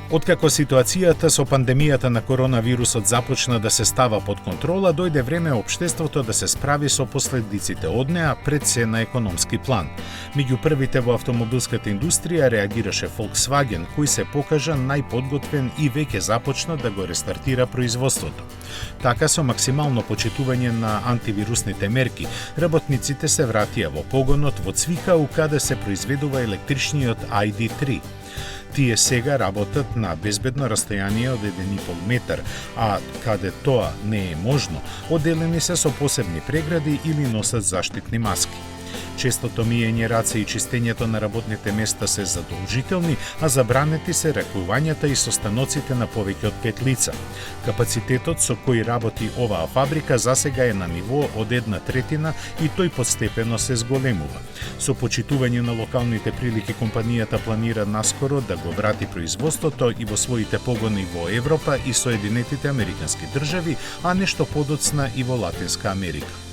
Откако ситуацијата со пандемијата на коронавирусот започна да се става под контрола, дојде време општеството да се справи со последиците од неа, пред се на економски план. Меѓу првите во автомобилската индустрија реагираше Volkswagen, кој се покажа најподготвен и веќе започна да го рестартира производството. Така, со максимално почитување на антивирусните мерки, работниците се вратија во погонот во Цвикау, каде се произведува електричниот ID.3. Тие сега работат на безбедно расстојание од 1,5 метар, а каде тоа не е можно, одделени се со посебни прегради или носат заштитни маски. Честото миење раце и чистењето на работните места се задолжителни, а забранети се ракувањата и состаноците на повеќе од 5 лица. Капацитетот со кој работи оваа фабрика засега е на ниво од 1/3 и тој постепено се зголемува. Со почитување на локалните прилики, компанијата планира наскоро да го врати производството и во своите погони во Европа и Соединетите Американски држави, а нешто подоцна и во Латинска Америка.